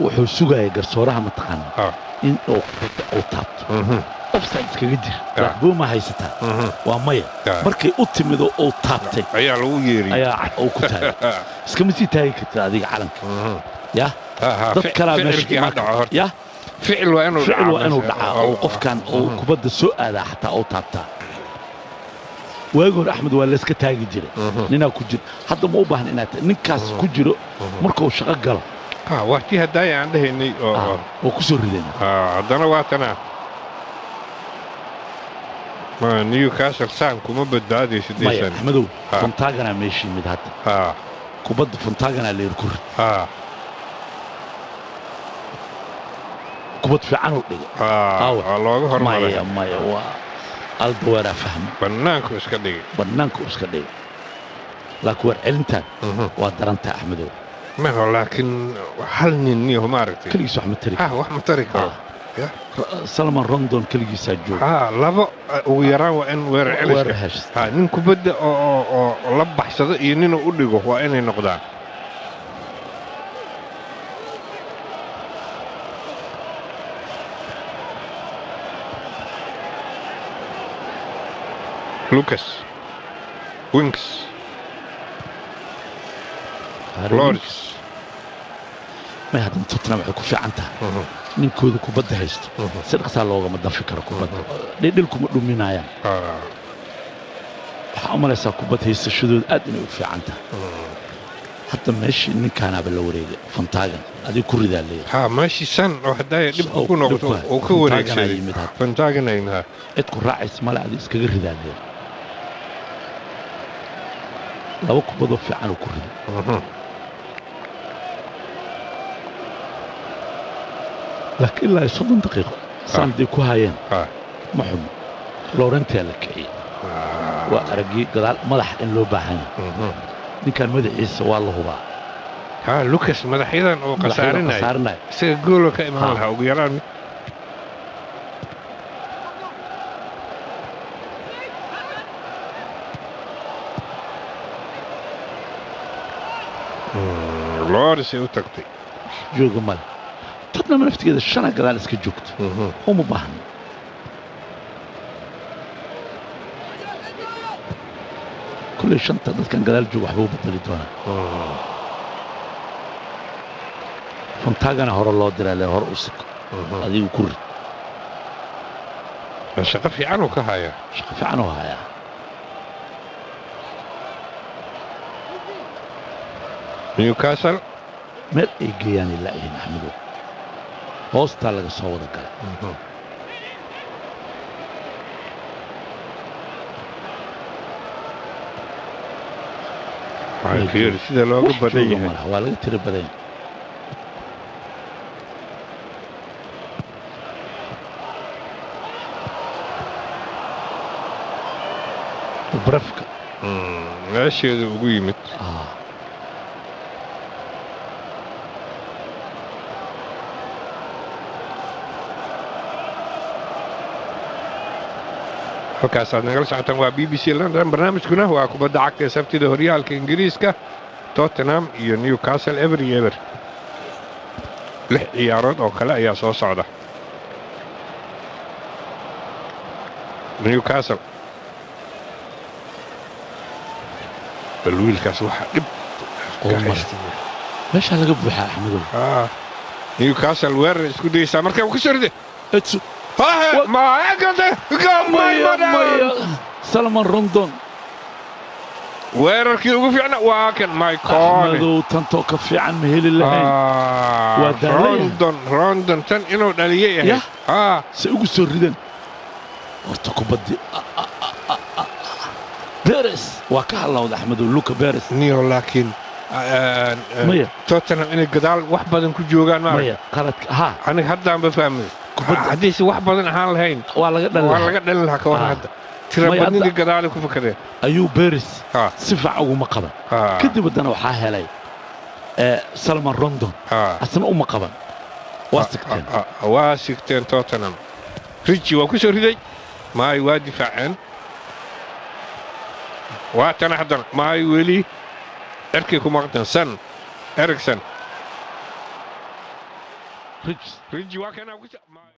wuxuu sugayay garsooraha mataqaana in uu taabto offside iskaga jir buuma haysataa waa maya markay u timid oo uu taabtay ayaa lagu yeeray ayaa uu ku taagay iskama sii taagi kartaa adiga calanka ya dad kala meesha ya ficil waa inuu dhacaa oo qofkan uu kubadda soo aadaa xataa uu taabtaa waagi hore axmed waa layska taagi jiray ninaa ku jira hadda ma u baahan inaad ninkaas ku jiro markuu shaqo galo waa tii haddaaya aan dhahaynay oo ku soo ridayna haddana waa tanaa Newcastle saan kuma badbaadayso deesan axmedow Fontagana meeshii mid hadda kubadda Fontagana leer ku rid kubad fiican u dhigay looga hormaray maya waa Albuera fahmi bannaanku iska dhigay laakiin war celintan waa daranta axmedow laakiin hal nin iyo ma aragtay kaligiis wax ma tari karo Salman Rondon kaligiisa jooga labo ugu yaraan waa in weerar celis nin kubadda oo la baxsado iyo nin u dhigo waa inay noqdaan Lucas Winks Loris ما هذا توتنهام waxay ku fiican tahay ninkooda kubadda haysto si dhaqso loogama dafi karo kubadda dhidhilkuma dhuminayaan waxa umalaysaa kubadda haysashadooda aad inay u fiican tahay hadda meeshii ninkaanaba la wareegay Fontagana adii ku ridaa leeyahay meeshii san oo hadday dib ku noqoto oo ka wareegay Fontagana ayna cid ku raacis mala adii iskaga ridaa leeyahay laba kubadoo fiican ku riday لكن لا يصدق دقيقة صندي كوهاين ما حب لورنتي اللي كعي وأرجي قال ملح إن لو باهن دي كان مدحيس والله هو لوكاس مدحيدا وقصارنا سيقولوا كإمام لها وقيران لوريس يوتكتي جو جمال تطلع نفتي كذا الشنع قال اسك جوكت هو مباهن كل شنطة كان قال جو حبوب بطليتونا Fontagana hore loo diray hore u sik adigu ku rid shaqo fiican oo ka haya Newcastle meel ay geeyaan ilaa ay Axmedow hoosta laga soo wada galay fiir sida looga badan yahay waa laga tiri badan برفكة ماشي هذا وقيمت halkaas aad nagala socotaan waa BBC London barnaamijkuna waa kubadda cagta ee sabtida horyaalka Ingiriiska Tottenham iyo Newcastle ever lix ciyaarood oo kale ayaa soo socda Newcastle بالويلكاس واحد ماشي على قبح أحمد نيوكاسل وير اسكو ديسا مركب وكسرده ما يقدر سلمان روندون وير كي وقف يعني واكن ماي كون أحمد تنتوك في عن مهل الله روندون تن إنه دليل سأقول سردن ورتكو بدي بيرس وكهلا وده أحمد ولوكا بيرس نيو لكن توتنهام إن الجدال واحد بدن كجوجان ما قالت أنا هذا عم بفهم حديث واحد بدن حال هين ولا قدر لها كون هذا ترى بدن الجدال كيف كذا أيو بيرس سفع أو مقبل كده بدنا وحاها لي سلمان روندون أصلا أو مقبل واسكتين توتنهام ريتشي وكسر هذي ما يوادي فعن واتنا حضر ماي ويلي اركي كومارتن سن اريكسن rijis riji waa kana